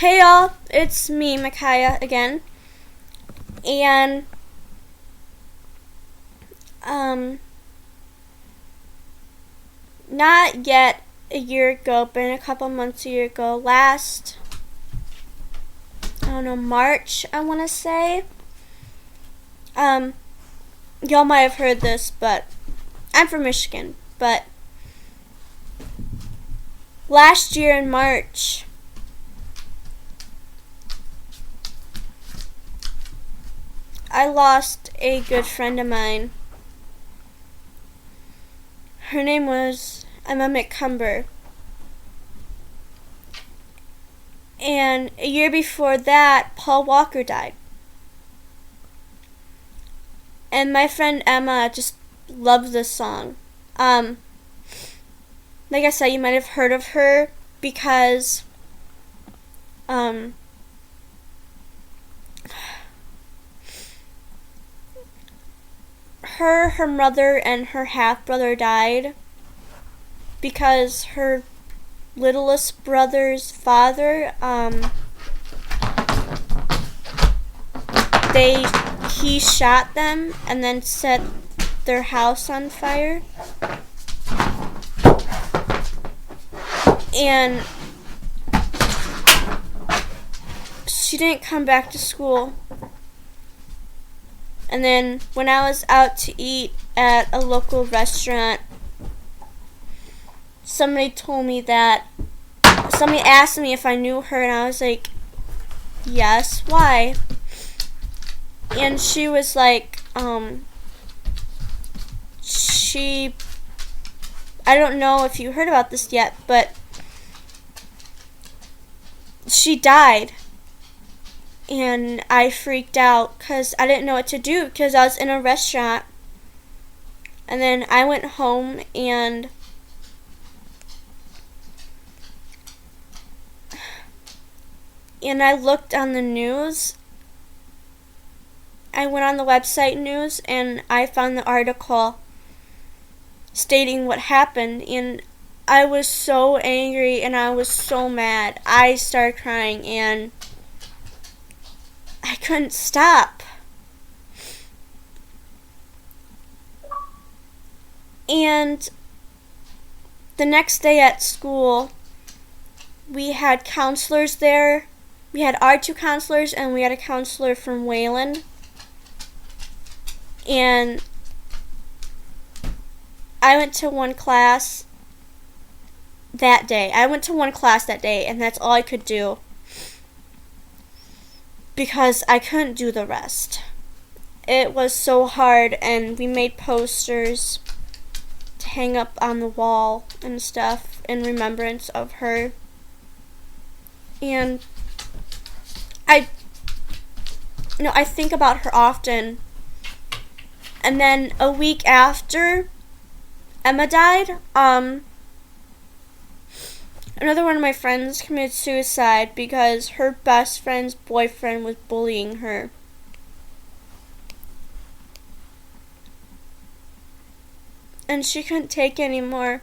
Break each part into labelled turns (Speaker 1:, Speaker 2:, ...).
Speaker 1: Hey y'all, it's me, Micaiah, again. And, um, not yet a year ago, but a couple months a year ago, March, I want to say. Um, y'all might have heard this, but I'm from Michigan. But last year in March, I lost a good friend of mine. Her name was Emma McCumber. And a year before that, Paul Walker died. And my friend Emma just loves this song. Like I said, you might have heard of her because her mother and her half brother died because her littlest brother's father he shot them and then set their house on fire. And she didn't come back to school. And then when I was out to eat at a local restaurant, somebody asked me if I knew her, and I was like, yes, why? And she was like, I don't know if you heard about this yet, but she died. And I freaked out because I didn't know what to do because I was in a restaurant. And then I went home and I looked on the news. I went on the website news and I found the article stating what happened, and I was so angry and I was so mad. I started crying and I couldn't stop. And the next day at school, we had counselors there. We had our two counselors and we had a counselor from Wayland. And I went to one class that day. And that's all I could do because I couldn't do the rest. It was so hard, and we made posters to hang up on the wall and stuff in remembrance of her. And I think about her often. And then a week after Emma died, another one of my friends committed suicide because her best friend's boyfriend was bullying her. And she couldn't take it anymore.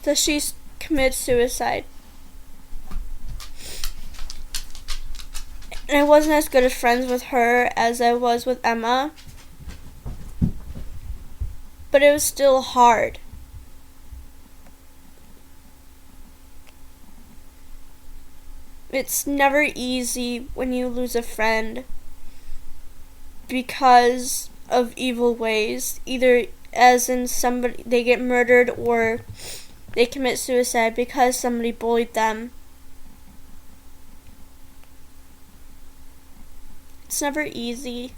Speaker 1: So she committed suicide. And I wasn't as good of friends with her as I was with Emma. But it was still hard. It's never easy when you lose a friend because of evil ways. Either as in they get murdered or they commit suicide because somebody bullied them. It's never easy.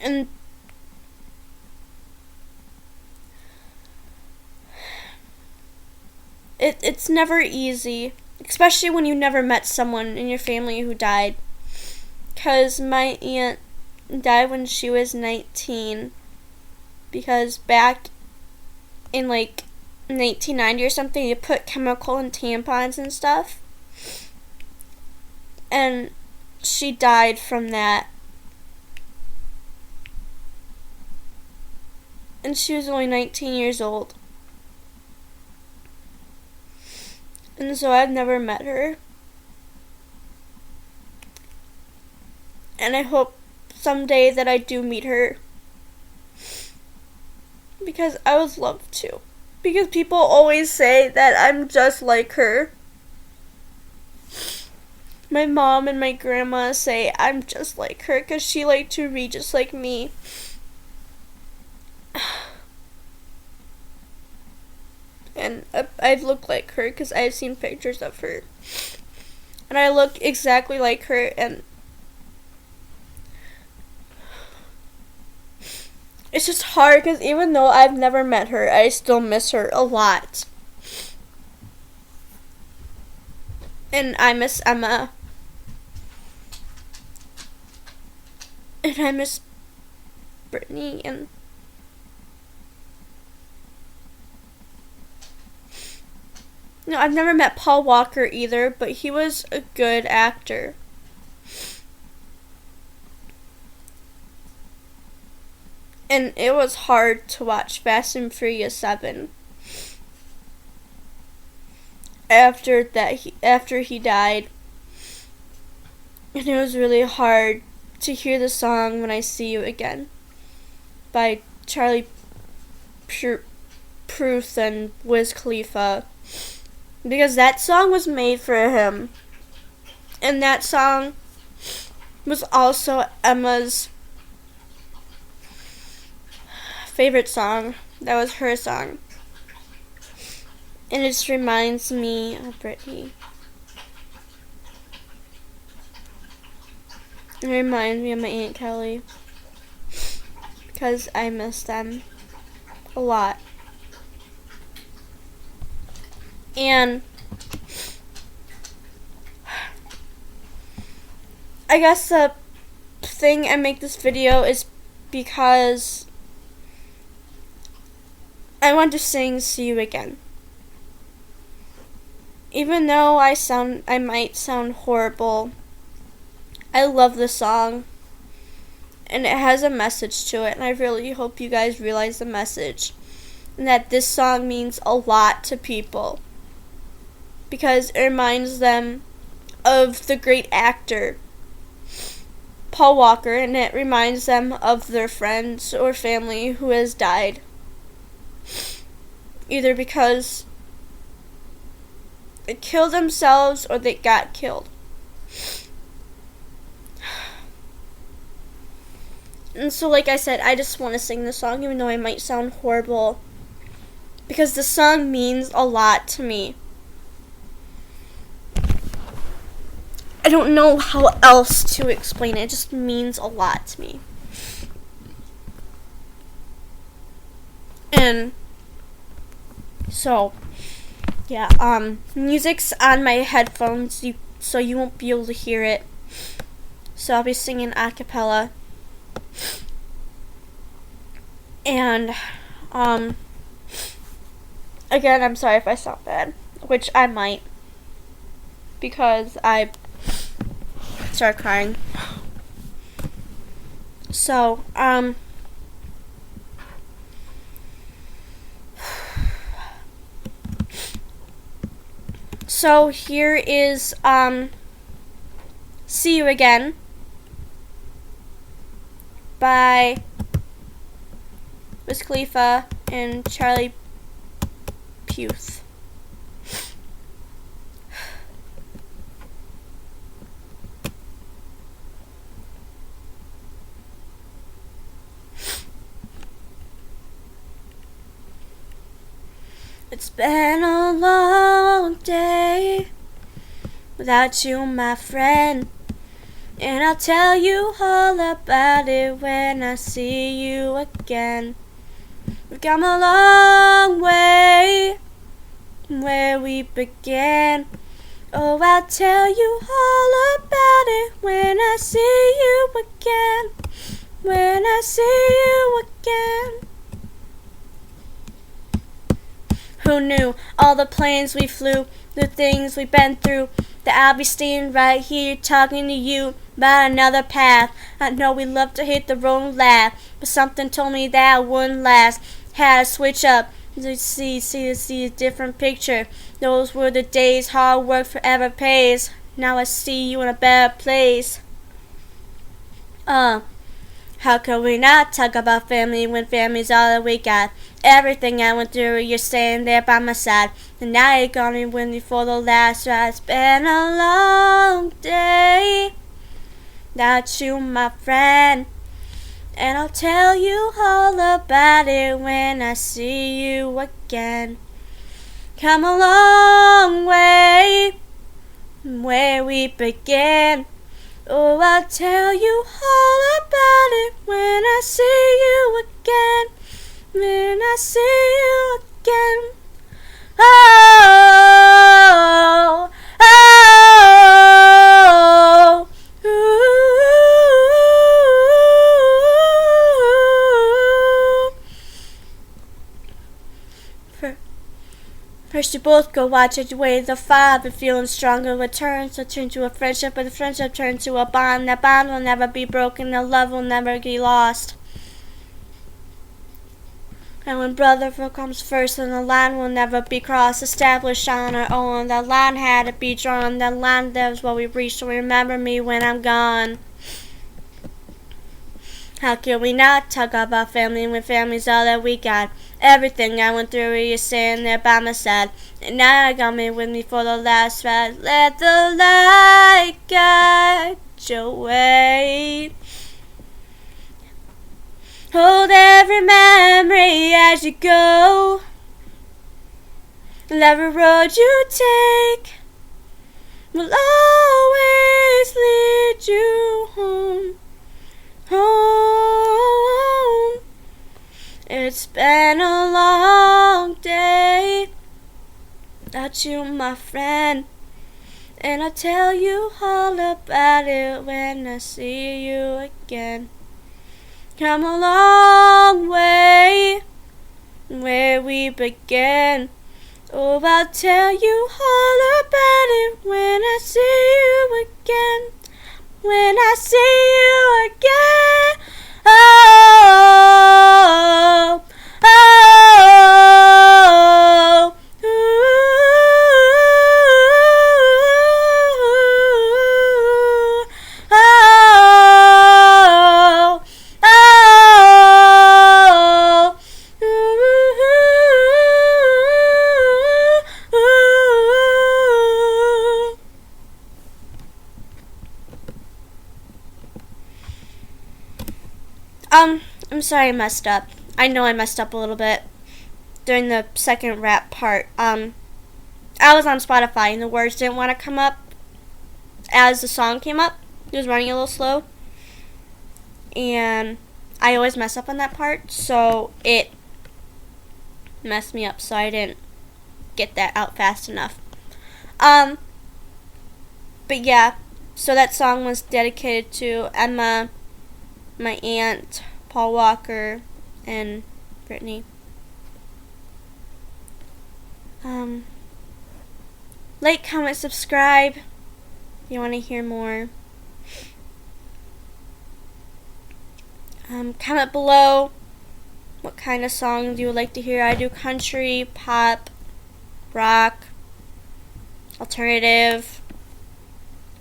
Speaker 1: And it's never easy, especially when you never met someone in your family who died. Because my aunt died when she was 19. Because back in 1990 or something, you put chemical in tampons and stuff. And she died from that. And she was only 19 years old. And so I've never met her. And I hope someday that I do meet her. Because I would love to. Because people always say that I'm just like her. My mom and my grandma say I'm just like her because she liked to read just like me. And I look like her because I've seen pictures of her. And I look exactly like her, and it's just hard because even though I've never met her, I still miss her a lot. And I miss Emma. And I miss Brittany, and no, I've never met Paul Walker either, but he was a good actor. And it was hard to watch Fast and Furious 7 after he died. And it was really hard to hear the song When I See You Again by Charlie Puth and Wiz Khalifa, because that song was made for him. And that song was also Emma's favorite song. That was her song. And it just reminds me of Brittany. It reminds me of my Aunt Kelly. Because I miss them a lot. And I guess the thing I make this video is because I want to sing See You Again. Even though I might sound horrible, I love the song. And it has a message to it, and I really hope you guys realize the message. And that this song means a lot to people. Because it reminds them of the great actor Paul Walker, and it reminds them of their friends or family who has died. Either because they killed themselves or they got killed. And so, like I said, I just want to sing the song, even though I might sound horrible. Because the song means a lot to me. I don't know how else to explain it. It just means a lot to me. And so, yeah, music's on my headphones, so you won't be able to hear it. So I'll be singing a cappella. And, again, I'm sorry if I sound bad, which I might, because I started crying. So, so here is, See You Again by Wiz Khalifa and Charlie Puth. It's been a long day without you, my friend, and I'll tell you all about it when I see you again. We've come a long way from where we began. Oh, I'll tell you all about it when I see you again. When I see you again. Who knew all the planes we flew, the things we've been through, that I'll be staying right here talking to you about another path. I know we love to hit the road and laugh, but something told me that wouldn't last. Had to switch up, See a different picture. Those were the days, hard work forever pays. Now I see you in a better place. How can we not talk about family when family's all that we got? Everything I went through, you're staying there by my side. And now you're gonna win me for the last ride. It's been a long day without you, my friend. And I'll tell you all about it when I see you again. Come a long way from where we began. Oh, I'll tell you all about it when I see you again. When I see you again. Oh, oh, ooh. First you both go watch it away the fire, but feeling stronger returns. So turn to a friendship, but the friendship turns to a bond. That bond will never be broken, the love will never be lost. And when brotherhood comes first, then the line will never be crossed. Established on our own, that line had to be drawn. That line there's what we reached, so remember me when I'm gone. How can we not talk about family when family's all that we got? Everything I went through, you're staying there by my side. And now you got me with me for the last ride. Let the light guide your way. Hold every memory as you go. And every road you take will always lead you home. Home. It's been a long day without you, my friend. And I'll tell you all about it when I see you again. Come a long way from where we began. Oh, I'll tell you all about it when I see you again. When I see you again. Oh, oh, ooh, oh, oh, I'm sorry I messed up. I know I messed up a little bit during the second rap part. I was on Spotify and the words didn't want to come up as the song came up. It was running a little slow. And I always mess up on that part, so it messed me up, so I didn't get that out fast enough. But yeah, so that song was dedicated to Emma, my aunt, Paul Walker, and Brittany. Like, comment, subscribe if you want to hear more. Comment below what kind of songs you would like to hear. I do country, pop, rock, alternative,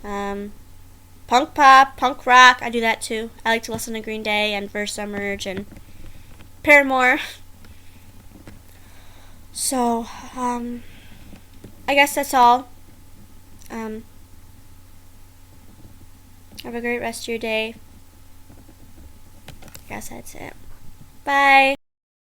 Speaker 1: punk pop, punk rock. I do that too. I like to listen to Green Day and Versa Merge and Paramore. So, I guess that's all. Have a great rest of your day. I guess that's it. Bye.